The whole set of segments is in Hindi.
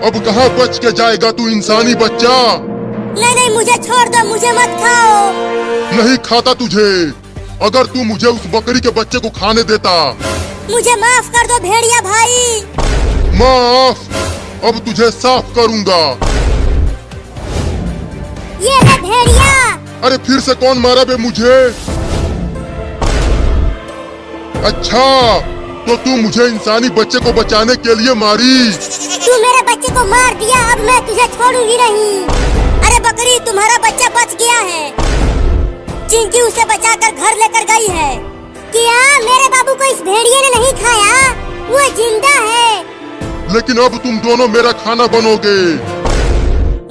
अब कहाँ बच के जाएगा तू इंसानी बच्चा। नहीं नहीं मुझे छोड़ दो, मुझे मत खाओ। नहीं खाता तुझे। अगर तू मुझे उस बकरी के बच्चे को खाने देता। मुझे माफ कर दो भेड़िया भाई। माफ? अब तुझे साफ करूंगा। ये ले भेड़िया। अरे फिर से कौन मारा बे मुझे? अच्छा तो तू मुझे इंसानी बच्चे को बचाने के लिए मारी। तू मेरे बच्चे को मार दिया, अब मैं तुझे छोड़ूंगी नहीं। अरे बकरी, तुम्हारा बच्चा बच गया है। चिंकी उसे बचाकर घर लेकर गई है। क्या मेरे बाबू को इस भेड़िए ने नहीं खाया? वो जिंदा है। लेकिन अब तुम दोनों मेरा खाना बनोगे।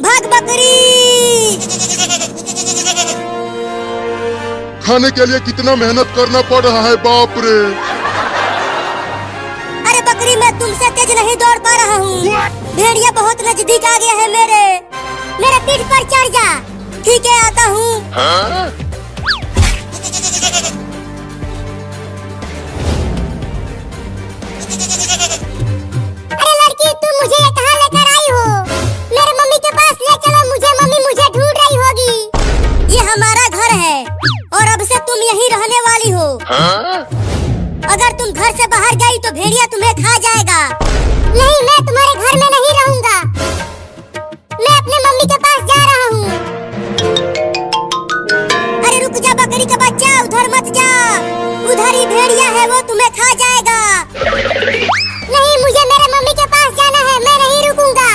भाग बकरी। खाने के लिए कितना मेहनत करना पड़ रहा है, बाप रे। अरे बकरी, मैं तुमसे तेज नहीं दौड़ पा रहा हूँ। भेड़िया बहुत नजदीक आ गया है मेरे पीठ पर चढ़ जा। ठीक है, आता हूँ। अरे लड़की, तुम मुझे कहाँ लेकर आई हो? मेरे मम्मी के पास ले चलो मुझे, मम्मी मुझे ढूंढ रही होगी। ये हमारा घर है और अब से तुम यहीं रहने वाली हो। अगर तुम घर से बाहर गई तो भेड़िया तुम्हें खा जाएगा। नहीं, मैं तुम्हारे घर में नहीं रहूंगा। मैं अपने मम्मी के पास जा रहा हूँ। अरे रुक जा बकरी का बच्चा, उधर मत जा। उधर ही भेड़िया है, वो तुम्हें खा जाएगा। नहीं, मुझे मेरे मम्मी के पास जाना है, मैं नहीं रुकूंगा।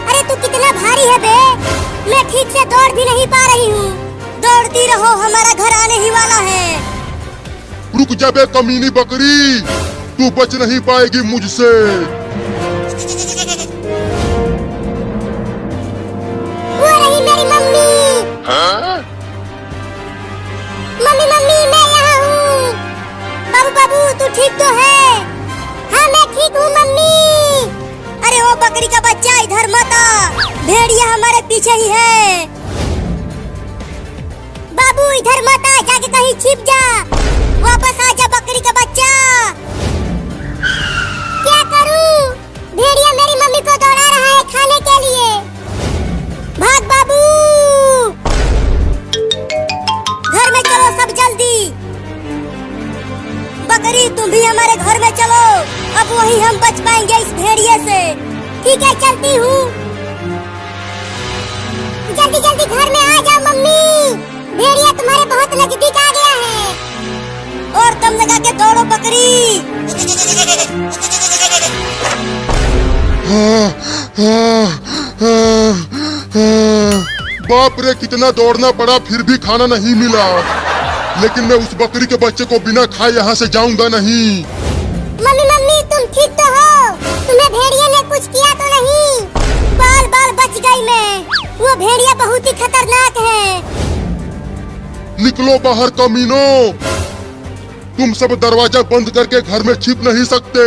अरे तू कितना भारी है बे, मैं ठीक से दौड़ भी नहीं पा रही हूँ। दौड़ती रहो, हमारा घर आने ही वाला है। रुक जा बे कमीनी बकरी, तू बच नहीं पाएगी मुझसे। वो रही मेरी मम्मी। मम्मी मम्मी, मैं यहाँ हूँ। बाबू बाबू, तू ठीक तो है? हाँ मैं ठीक हूँ मम्मी। अरे वो बकरी का बच्चा, इधर मत आ, भेड़िया हमारे पीछे ही है। बाबू इधर मत आ, जाके कहीं छिप जा। वापस आ जा बकरी का बच्चा। क्या करूं? भेड़िया मेरी मम्मी को दौड़ा रहा है खाने के लिए। भाग बाबू, घर में चलो सब जल्दी। बकरी, तुम भी हमारे घर में चलो, अब वही हम बच पाएंगे इस भेड़िए से। ठीक है, चलती हूँ। जल्दी जल्दी घर में आ जाओ मम्मी, भेड़िया तुम्हारे बहुत नजदीक आ गया है। और दम लगा के दौड़ो बकरी। बाप रे, कितना दौड़ना पड़ा, फिर भी खाना नहीं मिला। लेकिन मैं उस बकरी के बच्चे को बिना खाए यहाँ से जाऊंगा नहीं। मम्मी मम्मी, तुम ठीक तो हो? तुम्हें भेड़िया ने कुछ किया तो नहीं? बाल बाल बच गई मैं। वो भेड़िया बहुत ही खतरनाक है। निकलो बाहर कमीनों, तुम सब दरवाजा बंद करके घर में छिप नहीं सकते।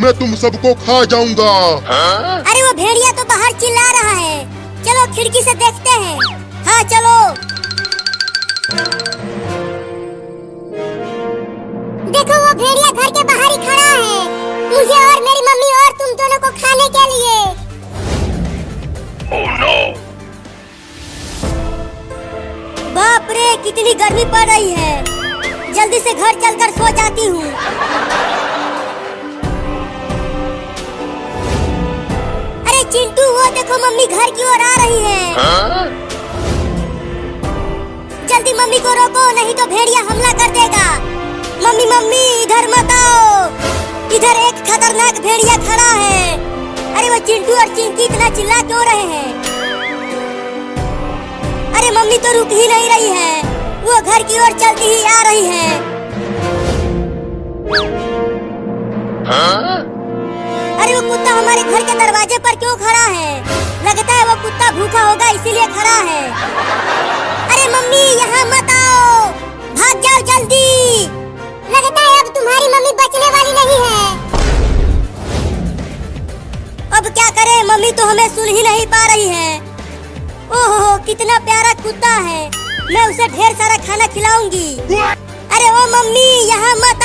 मैं तुम सबको खा जाऊंगा। अरे वो भेड़िया तो बाहर चिल्ला रहा है, चलो खिड़की से देखते हैं। हाँ चलो। देखो वो भेड़िया घर के बाहर ही खड़ा है, मुझे और मेरी मम्मी और तुम दोनों को खाने के लिए। Oh no! बाप रे, कितनी गर्मी पड़ रही है। जल्दी से घर चलकर सो जाती हूँ। अरे चिंटू, वो देखो मम्मी घर की ओर आ रही है। जल्दी मम्मी को रोको, नहीं तो भेड़िया हमला कर देगा। मम्मी मम्मी, इधर मत आओ, इधर एक खतरनाक भेड़िया खड़ा है। अरे वो चिंटू और चिंकी इतना चिल्ला क्यों रहे हैं? अरे मम्मी तो रुक ही नहीं रही है, वो घर की ओर चलती ही आ रही है। अरे वो कुत्ता हमारे घर के दरवाजे पर क्यों खड़ा है? लगता है वो कुत्ता भूखा होगा इसीलिए खड़ा है। अरे मम्मी यहाँ मत आओ, भाग जाओ जल्दी। लगता है अब तुम्हारी मम्मी बचने वाली नहीं है। अब क्या करें, मम्मी तो हमें सुन ही नहीं पा रही है। ओहो, कितना प्यारा कुत्ता है, मैं उसे ढेर सारा खाना खिलाऊंगी। अरे ओ मम्मी, यहाँ मत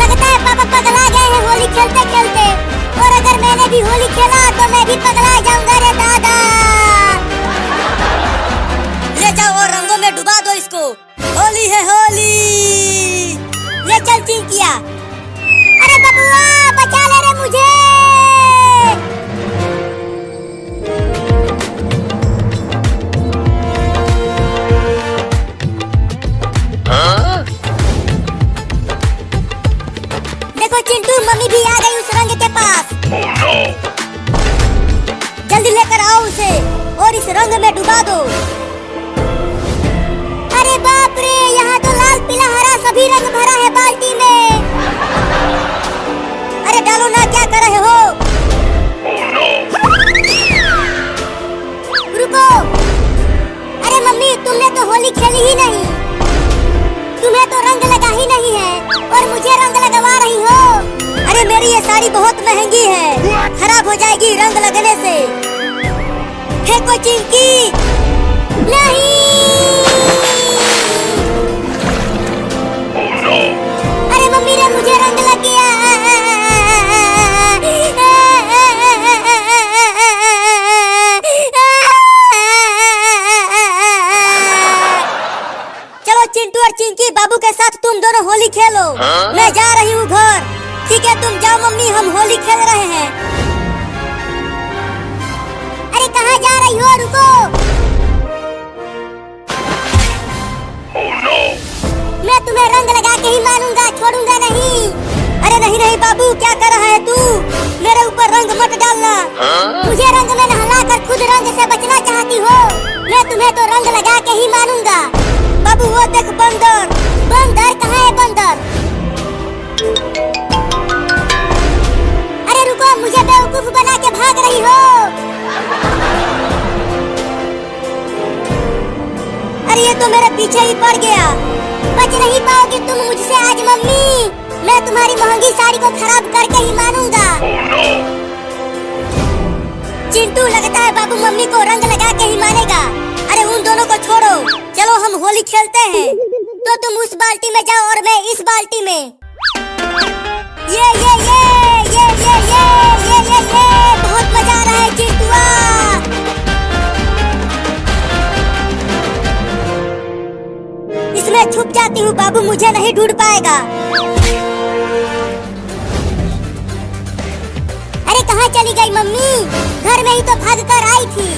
लगता है पापा पगला गए हैं होली खेलते खेलते। और अगर मैंने भी होली खेला तो मैं भी पगला जाऊंगा रे दादा। ले जाओ और रंगों में डुबा दो इसको। होली है होली। ले चल चिंकिया। अरे बबुआ बचा ले रे मुझे। देखो चिंटू मम्मी भी आ गई उस रंग के पास। Oh no! जल्दी लेकर आओ उसे और इस रंग में डुबा दो। अरे बाप रे, यहाँ तो लाल पीला हरा सभी रंग भरा है बाल्टी में। अरे डालो ना, क्या कर रहे हो? Oh no! रुको। अरे मम्मी तुमने तो होली खेली ही नहीं, तुम्हें तो रंग लगा ही नहीं है और मुझे रंग लगवा रही हो। अरे मेरी ये साड़ी बहुत महंगी है, खराब हो जाएगी रंग लगने से। फेंको चिंकी। नहीं। Oh no! अरे मम्मी रे मुझे रंग लग गया। चलो चिंटू और चिंकी बाबू के साथ तुम दोनों होली खेलो। मैं जा रही हूँ घर। ठीक है तुम जाओ मम्मी, हम होली खेल रहे हैं। अरे कहाँ जा रही हो? रुको। Oh no! मैं तुम्हें रंग लगा के ही मानूंगा, छोड़ूंगा नहीं। अरे नहीं नहीं बाबू, क्या कर रहा है तू? मेरे ऊपर रंग मत डालना। मुझे रंग में नहला कर खुद रंग से बचना चाहती हो? मैं तुम्हें तो रंग लगा के ही मानूंगा। बाबू वो देख बंदर। बंदर कहाँ है बंदर? अरे रुको, मुझे बेवकूफ बना के भाग रही हो। अरे ये तो मेरे पीछे ही पड़ गया। बच नहीं पाओगी तुम मुझसे आज मम्मी। मैं तुम्हारी महंगी साड़ी को खराब करके ही मानूंगा। Oh no! चिंटू लगता है बाबू मम्मी को रंग लगा के ही मानेगा। अरे उन दोनों को छोड़ो, चलो हम होली खेलते हैं। तो तुम उस बाल्टी में जाओ और मैं इस बाल्टी में। ये बहुत मजा आ रहा है चिंटुआ। इसमें छुप जाती हूँ, बाबू मुझे नहीं ढूंढ पाएगा। अरे कहाँ चली गई मम्मी? घर में ही तो भाग कर आई थी।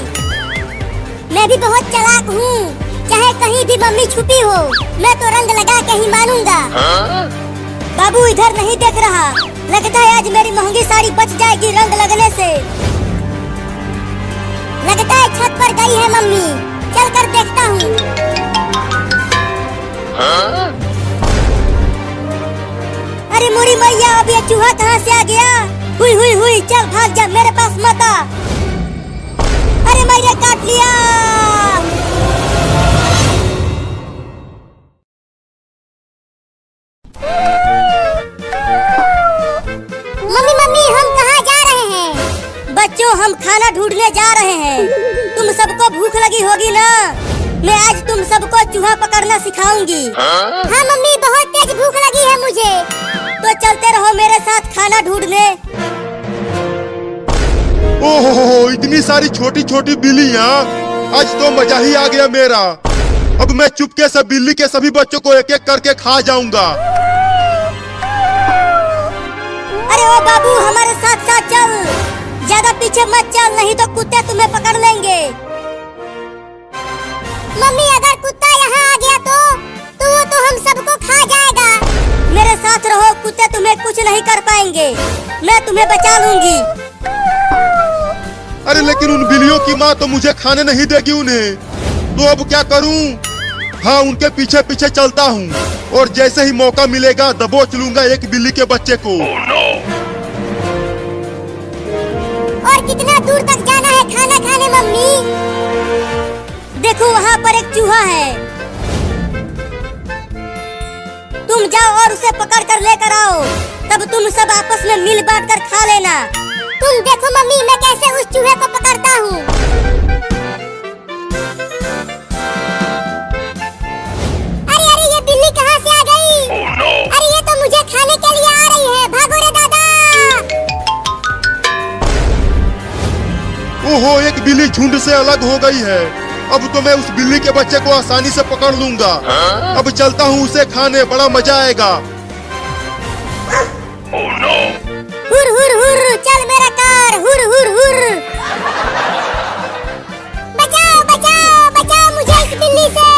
मैं भी बहुत चालाक हूँ, चाहे कहीं भी मम्मी छुपी हो मैं तो रंग लगा के ही मानूंगा। बाबू इधर नहीं देख रहा, लगता है आज मेरी महंगी साड़ी बच जाएगी रंग लगने से। लगता है छत पर गई है मम्मी, चल कर देखता हूँ। अरे मोरी मैया, अब ये चूहा कहाँ से आ गया? हुई हुई हुई, चल भाग जा, मेरे पास मत आ। अरे मैंने काट लिया। मम्मी मम्मी, हम कहाँ जा रहे हैं? बच्चों, हम खाना ढूंढने जा रहे हैं। तुम सबको भूख लगी होगी ना? मैं आज तुम सबको चूहा पकड़ना सिखाऊंगी। हाँ मम्मी, बहुत तेज भूख लगी है मुझे। तो चलते रहो मेरे साथ खाना ढूंढने। ओहो, इतनी सारी छोटी छोटी बिल्लियाँ, आज तो मजा ही आ गया मेरा। अब मैं चुपके से बिल्ली के सभी बच्चों को एक एक करके खा जाऊंगा। अरे ओ बाबू, हमारे साथ साथ चल, ज्यादा पीछे मत चल, नहीं तो कुत्ते तुम्हें पकड़ लेंगे। मम्मी, अगर कुत्ता यहाँ आ गया तो वो तो हम सबको खा जाएगा। मेरे साथ रहो, कुत्ते तुम्हें कुछ नहीं कर पाएंगे, मैं तुम्हें बचा लूंगी। अरे लेकिन उन बिल्लियों की माँ तो मुझे खाने नहीं देगी उन्हें, तो अब क्या करूं? हाँ, उनके पीछे पीछे चलता हूँ और जैसे ही मौका मिलेगा दबोच लूंगा एक बिल्ली के बच्चे को। और कितना दूर तक जाना है खाना खाने मम्मी? देखो वहाँ पर एक चूहा है, तुम जाओ और उसे पकड़ कर लेकर आओ, तब तुम सब आपस में मिल बांट कर खा लेना। तुम देखो मम्मी, मैं कैसे उस चूहे को पकड़ता हूँ। अरे अरे, ये बिल्ली कहाँ से आ गई? अरे ये तो मुझे खाने के लिए आ रही है, भागो रे दादा। ओहो, एक बिल्ली झुंड से अलग हो गई है। अब तो मैं उस बिल्ली के बच्चे को आसानी से पकड़ लूंगा। अब चलता हूँ उसे खाने, बड़ा मजा आएगा। हुर हुर हुर, चल मेरा कार, हुर हुर हुर। बचाओ बचाओ बचाओ मुझे इस बिल्ली से।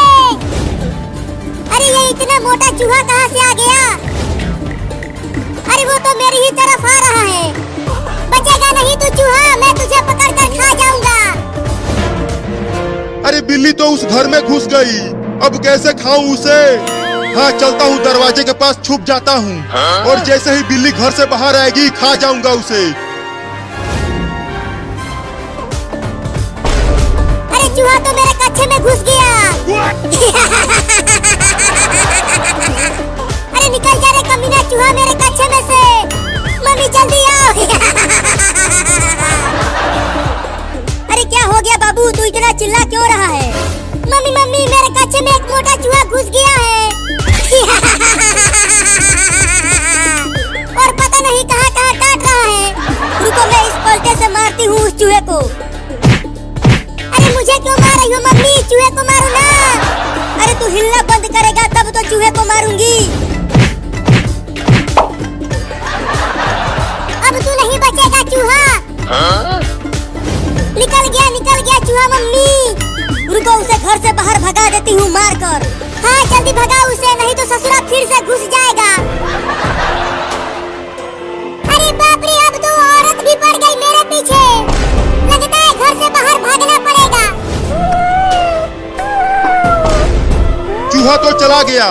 अरे ये इतना मोटा चूहा कहाँ से आ गया? अरे वो तो मेरी ही तरफ आ रहा है। बचेगा नहीं तू चूहा, मैं तुझे पकड़ कर खा जाऊंगा। अरे बिल्ली तो उस घर में घुस गई, अब कैसे खाऊं उसे? हाँ, चलता हूँ दरवाजे के पास छुप जाता हूँ और जैसे ही बिल्ली घर से बाहर आएगी खा जाऊंगा उसे। अरे चूहा तो मेरे कच्चे में घुस गया। अरे निकल जा रे कमीना चूहा मेरे कच्चे में से। मम्मी जल्दी आओ। अरे क्या हो गया बाबू, तू इतना चिल्ला क्यों रहा है? मम्मी मम्मी, मेरे कच्चे में एक मोटा चूहा घुस गया है। और पता नहीं कहाँ कहाँ काट रहा है। रुको, मैं इस पलटे से मारती हूँ उस चूहे को। अरे मुझे क्यों मार रही हो मम्मी? चूहे को मारो ना। अरे तू हिलना बंद करेगा तब तो चूहे को मारूंगी। अब तू नहीं बचेगा चूहा। निकल गया चूहा मम्मी। रुको, उसे घर से बाहर भगा देती हूँ मार कर। हाँ जल्दी भगा उसे, नहीं तो ससुरा फिर से घुस जाएगा। अरे बाप रे, अब तो औरत भी पड़ गई मेरे पीछे। लगता है घर से बाहर भागना पड़ेगा। चूहा तो चला गया,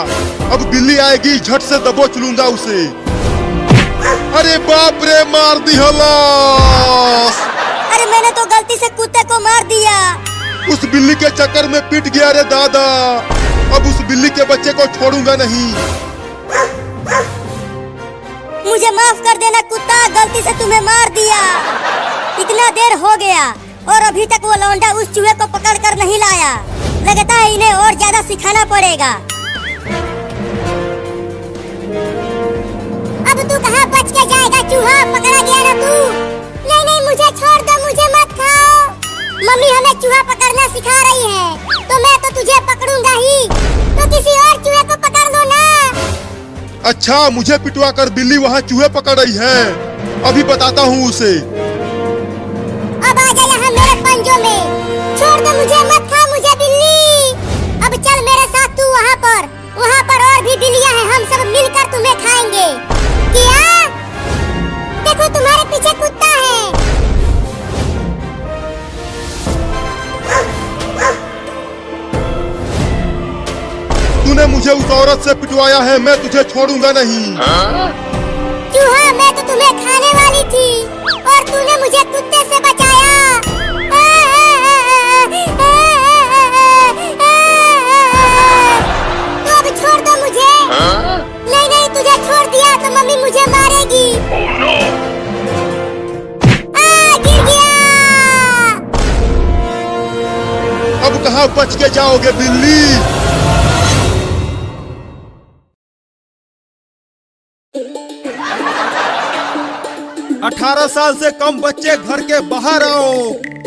अब बिल्ली आएगी, झट से दबोच लूंगा उसे। अरे बाप रे, मार दी हलास। अरे मैंने तो गलती से कुत्ते को मार दिया। उस बिल्ली के चक्कर में पिट गया रे दादा। अब उस बिल्ली के बच्चे को छोड़ूंगा नहीं। मुझे माफ कर देना कुत्ता, गलती से तुम्हें मार दिया। इतना देर हो गया और अभी तक वो लौंडा उस चूहे को पकड़ कर नहीं लाया। लगता है इन्हें और ज्यादा सिखाना पड़ेगा। अब तू कहाँ बच के जाएगा चूहा, पकड़ा गया ना तू। नहीं नहीं, मुझे छोड़ दो, मुझे मत खाओ। मम्मी हमें चूहा पकड़ना सिखा रही है, तो मैं तो तुझे पकड़ूंगा ही। तो किसी और चूहे को पकड़ लो ना। अच्छा, मुझे पिटवा कर बिल्ली वहाँ चूहे पकड़ रही है, अभी बताता हूँ उसे। अब आ जा यहाँ मेरे पंजों में। छोड़ दो मुझे, मत खा मुझे बिल्ली। अब चल मेरे साथ तू वहाँ पर और भी बिल्लियाँ हैं, हम सब मिलकर तुम्हें खाएंगे। क्या? तूने मुझे उस औरत से पिटवाया है, मैं तुझे छोड़ूंगा नहीं। चूहा, मैं तो तुम्हें खाने वाली थी और तूने मुझे कुत्ते से बचाया। तो अब छोड़ दो मुझे। नहीं नहीं, तुझे छोड़ दिया तो मम्मी मुझे मारेगी। Oh no! गिर गया। अब कहाँ बच के जाओगे बिल्ली? अठारह साल से कम बच्चे घर के बाहर आओ।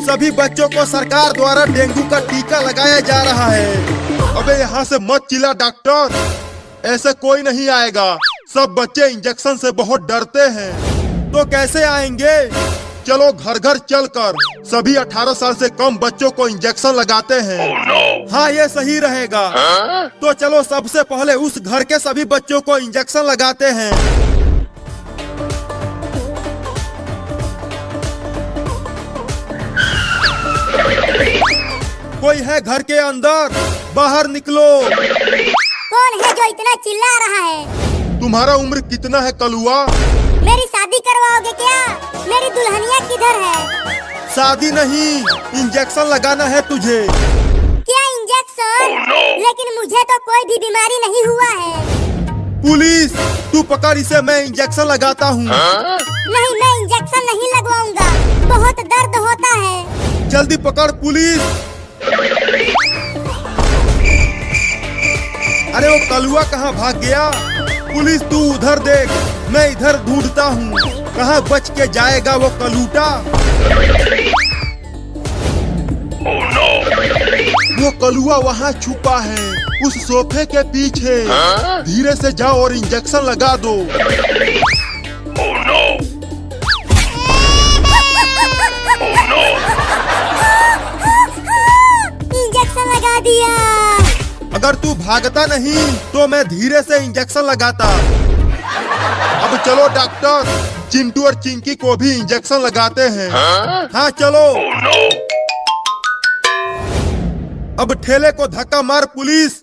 सभी बच्चों को सरकार द्वारा डेंगू का टीका लगाया जा रहा है। अबे यहाँ से मत चिल्ला डॉक्टर, ऐसे कोई नहीं आएगा। सब बच्चे इंजेक्शन से बहुत डरते हैं। तो कैसे आएंगे? चलो घर घर चलकर सभी 18 साल से कम बच्चों को इंजेक्शन लगाते हैं। Oh no! हाँ, ये सही रहेगा। तो चलो सबसे पहले उस घर के सभी बच्चों को इंजेक्शन लगाते हैं। कोई है घर के अंदर? बाहर निकलो। कौन है जो इतना चिल्ला रहा है? तुम्हारा उम्र कितना है कलुआ? मेरी शादी करवाओगे क्या? मेरी दुल्हनिया किधर है? शादी नहीं, इंजेक्शन लगाना है तुझे। क्या इंजेक्शन? Oh no! लेकिन मुझे तो कोई भी बीमारी नहीं हुआ है। पुलिस, तू पकड़ इसे, मैं इंजेक्शन लगाता हूँ। नहीं, मैं इंजेक्शन नहीं लगवाऊंगा, बहुत दर्द होता है। जल्दी पकड़ पुलिस। अरे वो कलुआ कहाँ भाग गया? पुलिस तू उधर देख, मैं इधर ढूंढता हूँ। कहाँ बच के जाएगा वो कलूटा? Oh no! वो कलुआ वहाँ छुपा है, उस सोफे के पीछे। धीरे से जाओ और इंजेक्शन लगा दो। Oh no! Oh no! Injection लगा दिया। अगर तू भागता नहीं तो मैं धीरे से इंजेक्शन लगाता। अब चलो डॉक्टर, चिंटू और चिंकी को भी इंजेक्शन लगाते हैं। हाँ चलो। Oh no! अब ठेले को धक्का मार पुलिस।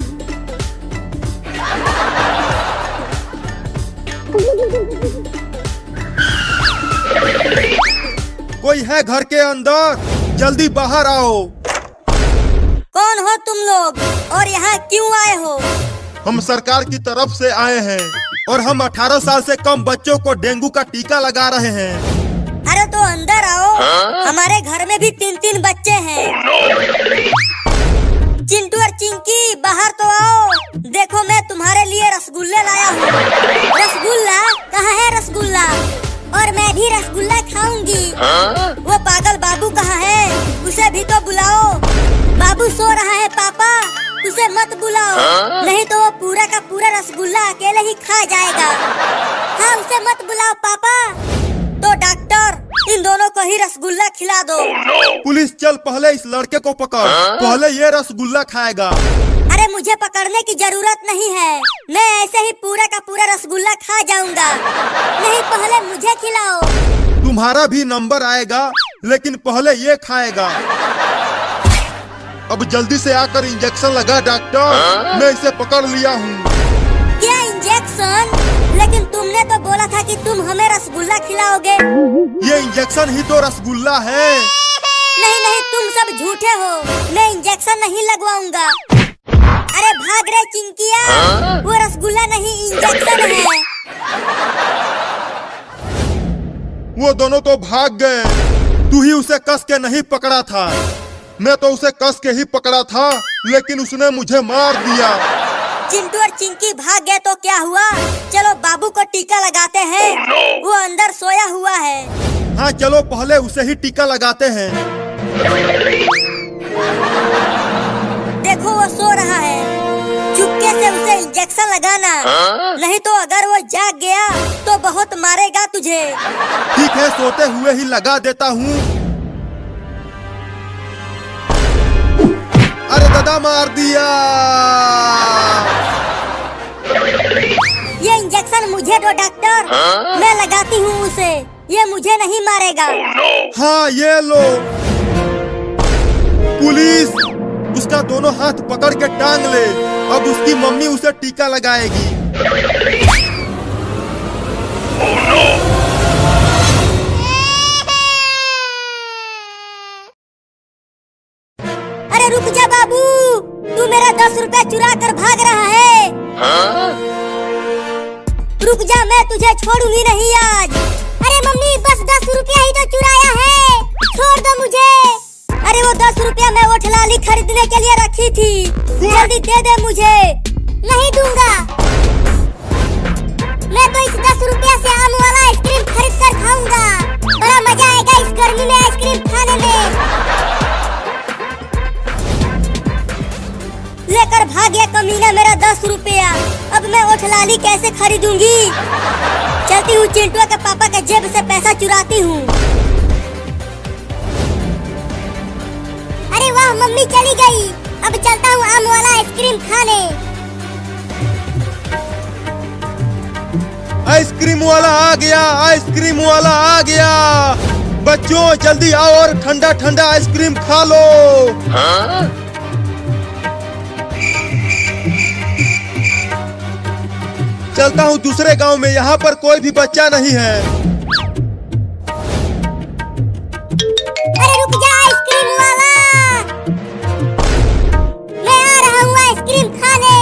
कोई है घर के अंदर? जल्दी बाहर आओ। कौन हो तुम लोग और यहाँ क्यों आए हो? हम सरकार की तरफ से आए हैं और हम 18 साल से कम बच्चों को डेंगू का टीका लगा रहे हैं। अरे तो अंदर आओ, हमारे घर में भी 3-3 बच्चे हैं। चिंटू और चिंकी बाहर तो आओ, देखो मैं तुम्हारे लिए रसगुल्ले लाया हूँ। रसगुल्ला? कहाँ है रसगुल्ला? और मैं भी रसगुल्ला खाऊंगी। वो पागल बाबू कहाँ है? उसे भी तो बुलाओ। बाबू सो रहा है पापा, उसे मत बुलाओ, नहीं तो वो पूरा का पूरा रसगुल्ला अकेले ही खा जाएगा। हाँ, उसे मत बुलाओ पापा। तो डॉक्टर, इन दोनों को ही रसगुल्ला खिला दो। पुलिस चल, पहले इस लड़के को पकड़, पहले ये रसगुल्ला खाएगा। अरे मुझे पकड़ने की जरूरत नहीं है, मैं ऐसे ही पूरा का पूरा रसगुल्ला खा जाऊंगा। नहीं, पहले मुझे खिलाओ। तुम्हारा भी नंबर आएगा, लेकिन पहले ये खाएगा। अब जल्दी से आकर इंजेक्शन लगा डॉक्टर, मैं इसे पकड़ लिया हूँ। क्या इंजेक्शन? लेकिन तुमने तो बोला था कि तुम हमें रसगुल्ला खिलाओगे। ये इंजेक्शन ही तो रसगुल्ला है। नहीं नहीं, तुम सब झूठे हो, मैं इंजेक्शन नहीं लगवाऊंगा। अरे भाग रहे चिंकिया, वो रसगुल्ला नहीं इंजेक्शन है। वो दोनों तो भाग गए, तू ही उसे कस के नहीं पकड़ा था। मैं तो उसे कस के ही पकड़ा था, लेकिन उसने मुझे मार दिया। चिंटू और चिंकी भाग गए तो क्या हुआ? चलो बाबू को टीका लगाते हैं, वो अंदर सोया हुआ है। हाँ चलो, पहले उसे ही टीका लगाते हैं। देखो वो सो रहा है, चुपके से उसे इंजेक्शन लगाना, नहीं तो अगर वो जाग गया तो बहुत मारेगा तुझे। ठीक है, सोते हुए ही लगा देता हूँ। अरे दादा, मार दिया। ये इंजेक्शन मुझे दो डॉक्टर, मैं लगाती हूँ उसे, ये मुझे नहीं मारेगा। हाँ ये लो। पुलिस, उसका दोनों हाथ पकड़ के टांग ले। अब उसकी मम्मी उसे टीका लगाएगी। Oh no! अरे रुक जा बाबू, तू मेरा 10 रुपया चुरा कर भाग रहा है। Huh? रुक जा, मैं तुझे छोड़ूंगी नहीं आज। अरे मम्मी, बस 10 रुपया ही तो चुराया है, छोड़ दो मुझे। अरे वो 10 रुपया मैं वो ठलाली खरीदने के लिए रखी थी, जल्दी दे दे मुझे। नहीं दूंगा, मैं तो इस 10 रुपया से आम वाला आइसक्रीम खरीद कर खाऊंगा। बड़ा मजा आएगा इस गर्मी में आइसक्रीम खाने में। लेकर भाग गया कमीना मेरा 10 रुपया। अब मैं वो ठलाली कैसे खरीदूंगी? चलती हूँ चिंटुआ के पापा के जेब से पैसा चुराती हूँ। अरे वाह, मम्मी चली गई। अब चलता हूँ आम वाला आइसक्रीम खाने। आइसक्रीम वाला आ गया, आइसक्रीम वाला आ गया। बच्चों जल्दी आओ और ठंडा ठंडा आइसक्रीम खा लो। Huh? चलता हूँ दूसरे गांव में, यहाँ पर कोई भी बच्चा नहीं है। अरे रुक जा आइसक्रीम वाला, मैं आ रहा हूँ आइसक्रीम खाने।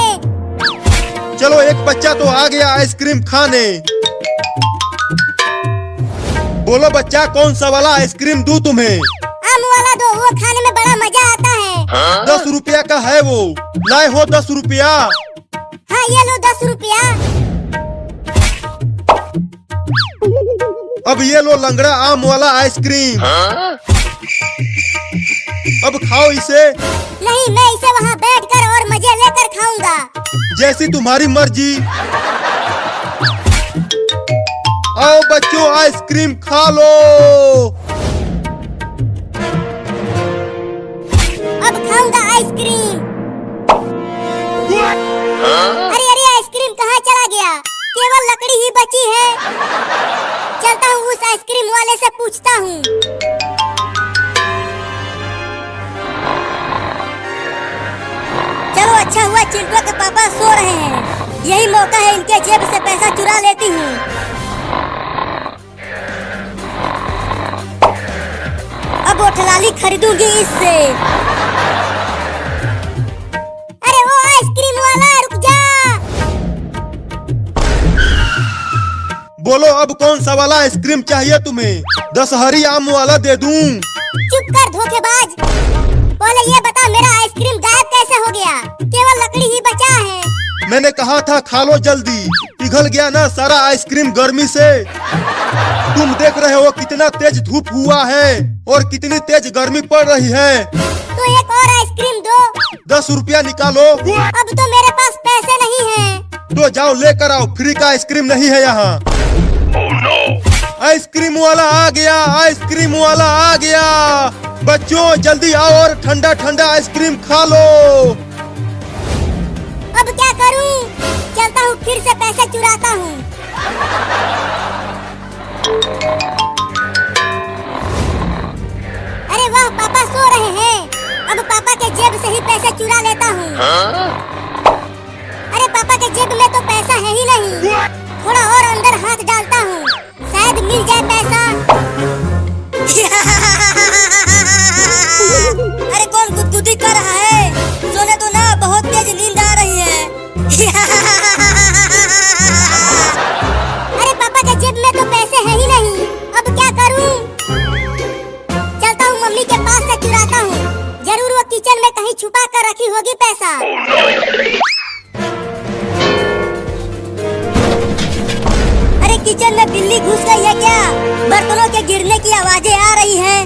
चलो एक बच्चा तो आ गया आइसक्रीम खाने। बोलो बच्चा, कौन सा वाला आइसक्रीम दूं तुम्हें? आम वाला दो, वो खाने में बड़ा मजा आता है। Huh? 10 रुपया का है वो, लाए हो 10 रुपया? हाँ ये लो 10 रुपया। अब ये लो लंगड़ा आम वाला आइसक्रीम, Huh? अब खाओ इसे। नहीं, मैं इसे वहाँ बैठकर और मजे लेकर खाऊंगा। जैसी तुम्हारी मर्जी। आओ बच्चों आइसक्रीम खा लो। अब खाऊंगा आइसक्रीम। Huh? अरे अरे, आइसक्रीम कहाँ चला गया? केवल लकड़ी ही बची है। चलता हूँ उस आइसक्रीम वाले से पूछता हूँ। चलो अच्छा हुआ चिंटुआ के पापा सो रहे हैं, यही मौका है इनके जेब से पैसा चुरा लेती हूँ। अब वो ठलाली खरीदूंगी इससे। अरे वो आइसक्रीम वाला, रुक जा। बोलो अब कौन सा वाला आइसक्रीम चाहिए तुम्हें? 10 हरी आम वाला दे दूं? चुप कर धोखेबाज, पहले ये बता मेरा आइसक्रीम गायब कैसे हो गया? केवल लकड़ी ही बचा है। मैंने कहा था खा लो जल्दी, पिघल गया ना सारा आइसक्रीम गर्मी से। तुम देख रहे हो कितना तेज धूप हुआ है और कितनी तेज गर्मी पड़ रही है। तो एक और आइसक्रीम दो। 10 रुपया निकालो। अब तो मेरे पास पैसे नहीं हैं। तो जाओ लेकर आओ, फ्री का आइसक्रीम नहीं है यहाँ। Oh no! आइसक्रीम वाला आ गया, आइसक्रीम वाला आ गया। बच्चों जल्दी आओ और ठंडा ठंडा आइसक्रीम खा लो। अब क्या करूं? चलता हूँ फिर से पैसे चुराता हूँ। अरे वाह, पापा सो रहे हैं। अब पापा के जेब से ही पैसे चुरा लेता हूँ। Huh? अरे पापा के जेब में तो पैसा है ही नहीं। थोड़ा और अंदर हाथ डालता हूँ, शायद मिल जाए पैसा। अरे कौन गुदगुदी कर रहा है? सोने तो ना, बहुत तेज नींद आ रही है। अरे पापा के जेब में तो पैसे है ही नहीं, अब क्या करूं? चलता हूं मम्मी के पास से चुराता हूं, जरूर वो किचन में कहीं छुपा कर रखी होगी पैसा। अरे किचन में बिल्ली घुस गई है क्या? बर्तनों के गिरने की आवाजें आ रही हैं।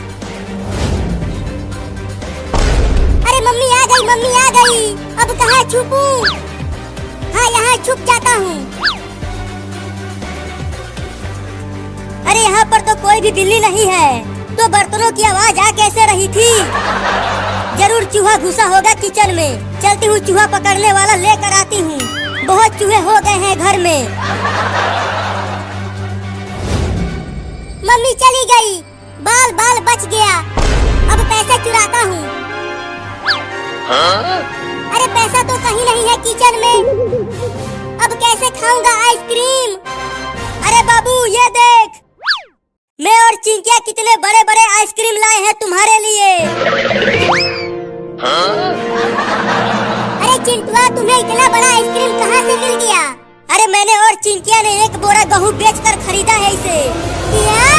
अरे मम्मी आ गई, मम्मी आ गई। अब कहाँ छुपूं? हाँ यहाँ छुप जाता हूँ। अरे यहाँ पर तो कोई भी बिल्ली नहीं है, तो बर्तनों की आवाज आ कैसे रही थी? जरूर चूहा घुसा होगा किचन में। चलती हूँ चूहा पकड़ने वाला लेकर आती हूँ, बहुत चूहे हो गए हैं घर में। मम्मी चली गई, बाल बाल बच गया। अब पैसे चुराता हूँ। Huh? अरे पैसा तो कहीं नहीं है किचन में। अब कैसे खाऊंगा आइसक्रीम? अरे बाबू ये देख, मैं और चिंकिया कितने बड़े बड़े आइसक्रीम लाए हैं तुम्हारे लिए। अरे चिंटुआ, तुम्हें इतना बड़ा आइसक्रीम कहाँ से मिल गया? अरे मैंने और चिंकिया ने एक बोरा गेहूं बेचकर खरीदा है इसे। क्या?